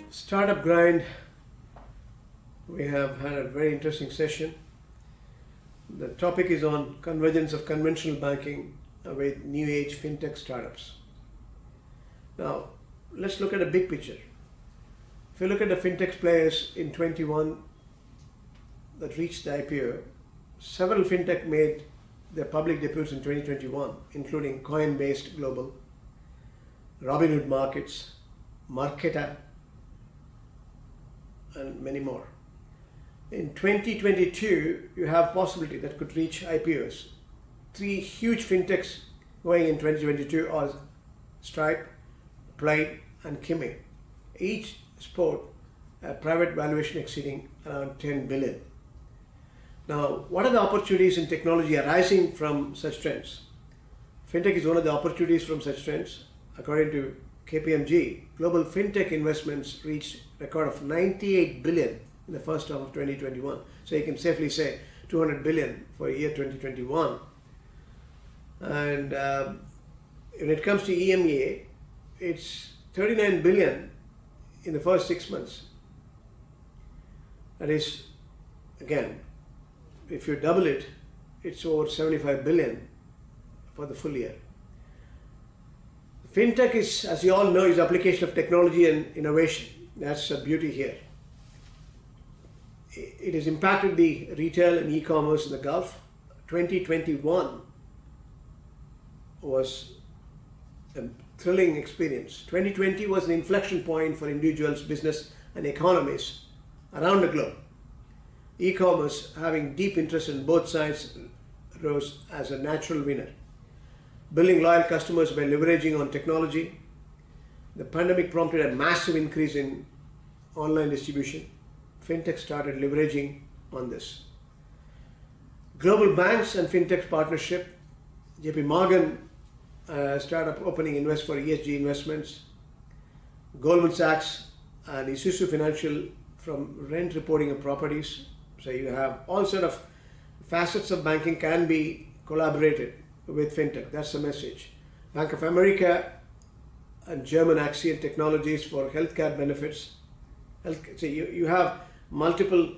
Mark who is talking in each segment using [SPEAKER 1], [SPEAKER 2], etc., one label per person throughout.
[SPEAKER 1] Startup Grind, we have had a very interesting session. The topic is on convergence of conventional banking with new age fintech startups. Now, let's look at a big picture. If you look at the fintech players in 21 that reached the IPO, several fintech made their public debuts in 2021, including Coin-based Global, Robinhood Markets, Marqeta, and many more. In 2022, you have possibility that could reach IPOs. Three huge fintechs going in 2022 are Stripe, Plaid, and Kimi. Each sport a private valuation exceeding around 10 billion. Now, what are the opportunities in technology arising from such trends? Fintech is one of the opportunities from such trends. According to KPMG, global fintech investments reached a record of 98 billion in the first half of 2021. So you can safely say 200 billion for year 2021. And when it comes to EMEA, it's 39 billion in the first 6 months. That is, again, if you double it, it's over 75 billion for the full year. Fintech is, as you all know, is application of technology and innovation. That's the beauty here. It has impacted the retail and e-commerce in the Gulf. 2021 was a thrilling experience. 2020 was an inflection point for individuals, business, and economies around the globe. E-commerce, having deep interest in both sides, rose as a natural winner. Building loyal customers by leveraging on technology. The pandemic prompted a massive increase in online distribution. Fintech started leveraging on this. Global banks and fintech partnership. JP Morgan startup opening invest for ESG investments. Goldman Sachs and Isuzu Financial from rent reporting of properties. So you have all sort of facets of banking can be collaborated with fintech. That's the message. Bank of America and German Axion Technologies for healthcare benefits. So you have multiple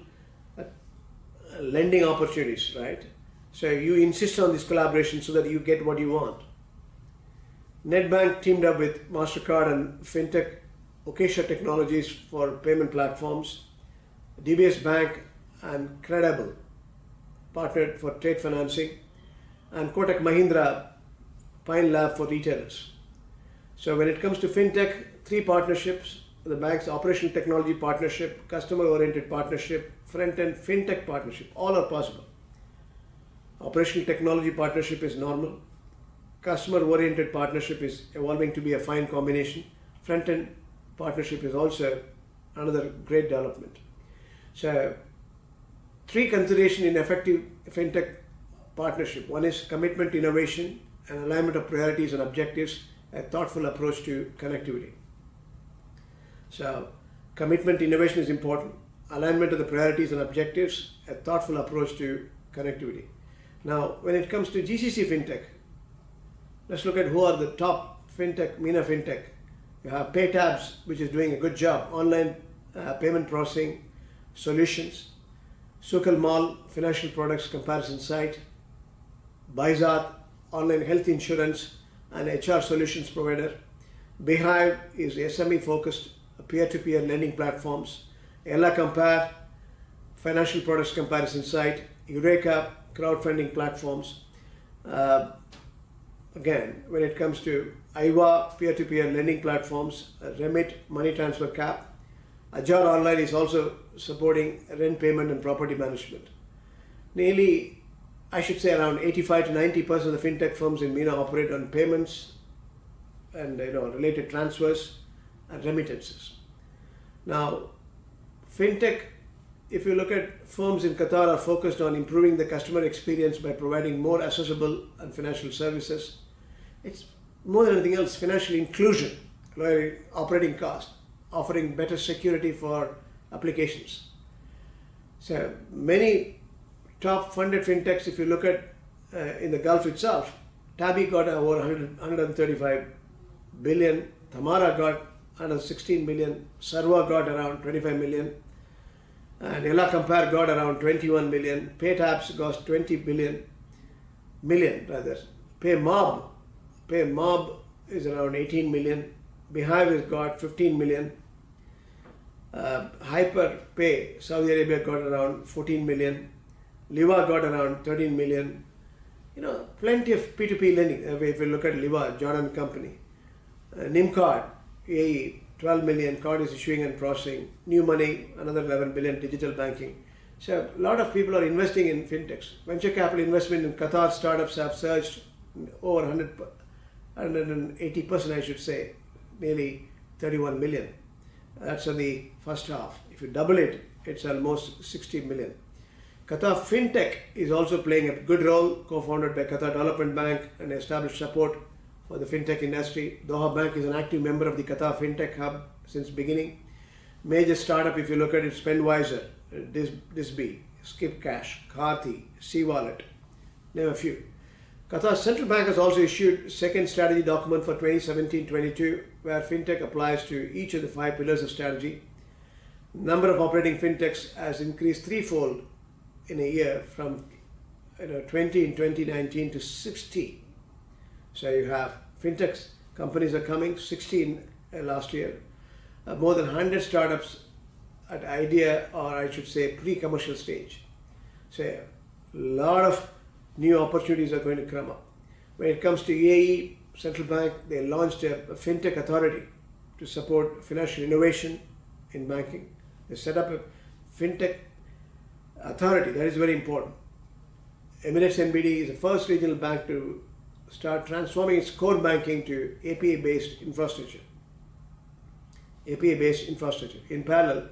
[SPEAKER 1] lending opportunities, right? So you insist on this collaboration so that you get what you want. NetBank teamed up with MasterCard and fintech Okesha Technologies for payment platforms. DBS Bank and Credible partnered for trade financing, and Kotak Mahindra Pine Lab for retailers. So when it comes to fintech, three partnerships: the bank's operational technology partnership, customer-oriented partnership, front-end fintech partnership, all are possible. Operational technology partnership is normal. Customer-oriented partnership is evolving to be a fine combination. Front-end partnership is also another great development. So, three considerations in effective fintech partnership. One is commitment to innovation, an alignment of priorities and objectives, a thoughtful approach to connectivity. So, commitment to innovation is important, alignment of the priorities and objectives, a thoughtful approach to connectivity. Now, when it comes to GCC fintech, let's look at who are the top fintech, MENA fintech. You have PayTabs, which is doing a good job, online payment processing solutions. Sukal Mall, financial products comparison site. Baizat, online health insurance and HR solutions provider. Beehive is SME focused peer-to-peer lending platforms. Ella Compare, financial products comparison site. Eureka, crowdfunding platforms. Again, when it comes to IWA, peer-to-peer lending platforms. Remit, money transfer cap. Ajar Online is also supporting rent payment and property management. Nearly, I should say around 85 to 90% of the fintech firms in MENA operate on payments and related transfers and remittances. Now, fintech, if you look at firms in Qatar, are focused on improving the customer experience by providing more accessible and financial services. It's more than anything else, financial inclusion, lowering operating cost, offering better security for applications. So many top funded fintechs, if you look at in the Gulf itself, Tabi got over 135 billion, Tamara got 116 million, Sarva got around 25 million, and Ella Compare got around 21 million, PayTabs got 20 million rather. PayMob is around 18 million, Beehive has got 15 million, Hyperpay, Saudi Arabia got around 14 million, Liva got around 13 million. Plenty of P2P lending. If you look at Liva, Jordan company, Nimcard, UAE, 12 million, card is issuing and processing, New Money, another 11 billion, digital banking. So a lot of people are investing in fintechs. Venture capital investment in Qatar startups have surged over 180%, I should say, nearly 31 million. That's in the first half. If you double it, it's almost 60 million. Qatar FinTech is also playing a good role, co-founded by Qatar Development Bank and established support for the fintech industry. Doha Bank is an active member of the Qatar FinTech Hub since beginning. Major startup, if you look at it, Spendwiser, Disby, Skipcash, Karthi, C-Wallet, name a few. Qatar Central Bank has also issued second strategy document for 2017-22, where fintech applies to each of the 5 pillars of strategy. Number of operating fintechs has increased threefold in a year, from 20 in 2019 to 60. So you have fintechs companies are coming, 16 last year. More than 100 startups at idea, or I should say pre-commercial stage. So a lot of new opportunities are going to come up. When it comes to UAE Central Bank, they launched a fintech authority to support financial innovation in banking. They set up a fintech authority. That is very important. Emirates NBD is the first regional bank to start transforming its core banking to API-based infrastructure. API-based infrastructure. In parallel,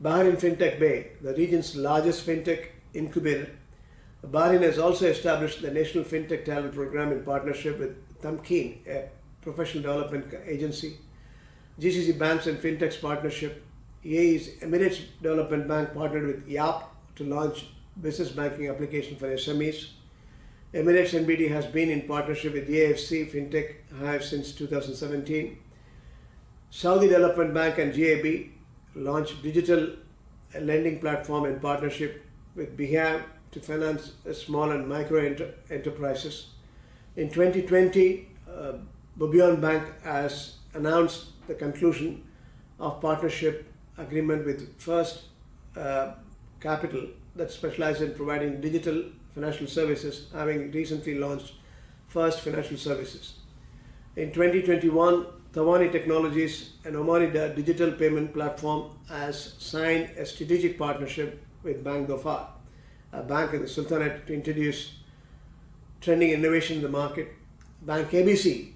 [SPEAKER 1] Bahrain FinTech Bay, the region's largest fintech incubator, Bahrain has also established the National FinTech Talent Program in partnership with Tamkeen, a professional development agency. GCC Banks and Fintechs partnership. UAE's Emirates Development Bank partnered with YAP to launch business banking application for SMEs. Emirates NBD has been in partnership with AFC FinTech Hive since 2017. Saudi Development Bank and GAB launched digital lending platform in partnership with Beehive to finance small and micro enterprises. In 2020, Bubion Bank has announced the conclusion of partnership agreement with First Capital that specializes in providing digital financial services, having recently launched First Financial Services. In 2021, Tawani Technologies, an Omani digital payment platform, has signed a strategic partnership with Bank Dhofar, a bank in the Sultanate, to introduce trending innovation in the market. Bank ABC,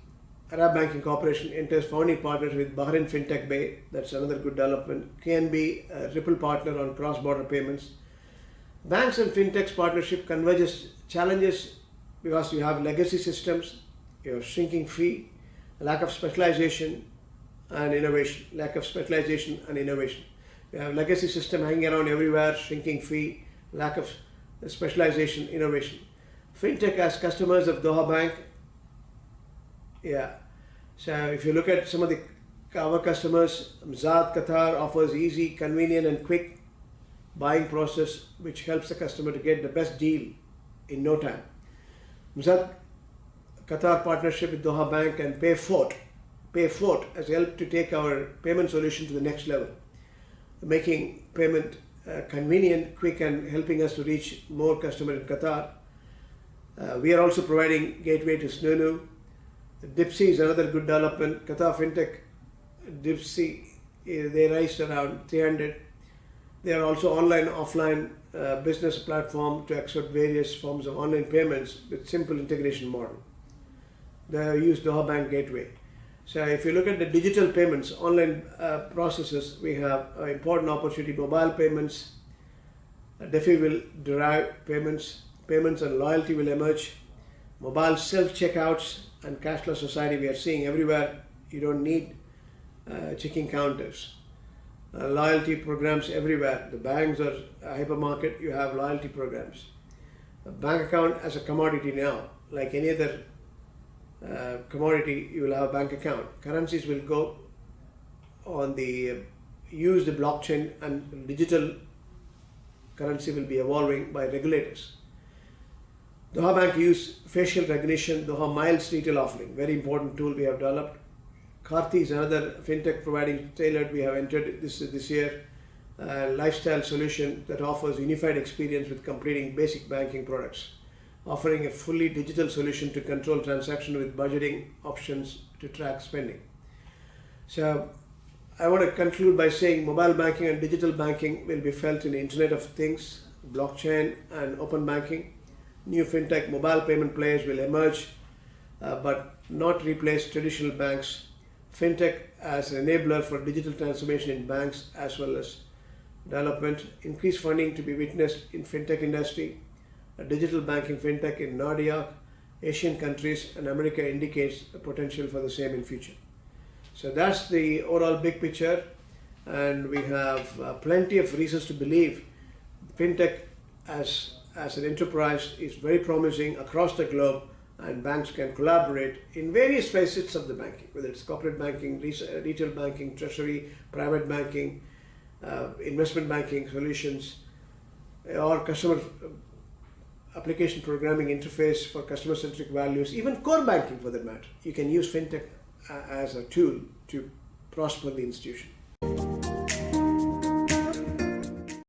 [SPEAKER 1] Arab Banking Corporation, enters founding partners with Bahrain FinTech Bay. That's another good development. KNB, a Ripple partner on cross-border payments. Banks and fintechs partnership converges challenges because you have legacy systems, you have shrinking fee, lack of specialization and innovation. Lack of specialization and innovation. You have legacy system hanging around everywhere, shrinking fee, lack of specialization, innovation. Fintech as customers of Doha Bank. So if you look at some of our customers, Mzad Qatar offers easy, convenient and quick buying process which helps the customer to get the best deal in no time. Mzad Qatar partnership with Doha Bank and PayFort has helped to take our payment solution to the next level, making payment convenient, quick and helping us to reach more customers in Qatar. We are also providing gateway to Snunu. Dipsy is another good development. Qatar FinTech, Dipsy, they raised around 300. They are also online, offline business platform to accept various forms of online payments with simple integration model. They use Doha Bank Gateway. So if you look at the digital payments, online processes, we have important opportunity. Mobile payments, DeFi will derive payments and loyalty will emerge. Mobile self-checkouts and cashless society we are seeing everywhere. You don't need checking counters. Loyalty programs everywhere. The banks are a hypermarket, you have loyalty programs. A bank account as a commodity now, like any other commodity, you will have a bank account. Currencies will go on the use the blockchain, and digital currency will be evolving by regulators. Doha Bank use facial recognition, Doha Miles retail offering, very important tool we have developed. Karthi is another fintech providing tailored, we have entered this year, lifestyle solution that offers unified experience with completing basic banking products, offering a fully digital solution to control transaction with budgeting options to track spending. So I want to conclude by saying mobile banking and digital banking will be felt in the Internet of Things, blockchain and open banking. New fintech mobile payment players will emerge, but not replace traditional banks. Fintech as an enabler for digital transformation in banks as well as development. Increased funding to be witnessed in fintech industry. A digital banking fintech in Nordic, Asian countries and America indicates the potential for the same in future. So that's the overall big picture, and we have plenty of reasons to believe fintech as an enterprise is very promising across the globe, and banks can collaborate in various facets of the banking, whether it's corporate banking, retail banking, treasury, private banking, investment banking solutions, or customer application programming interface for customer-centric values, even core banking for that matter. You can use fintech as a tool to prosper the institution.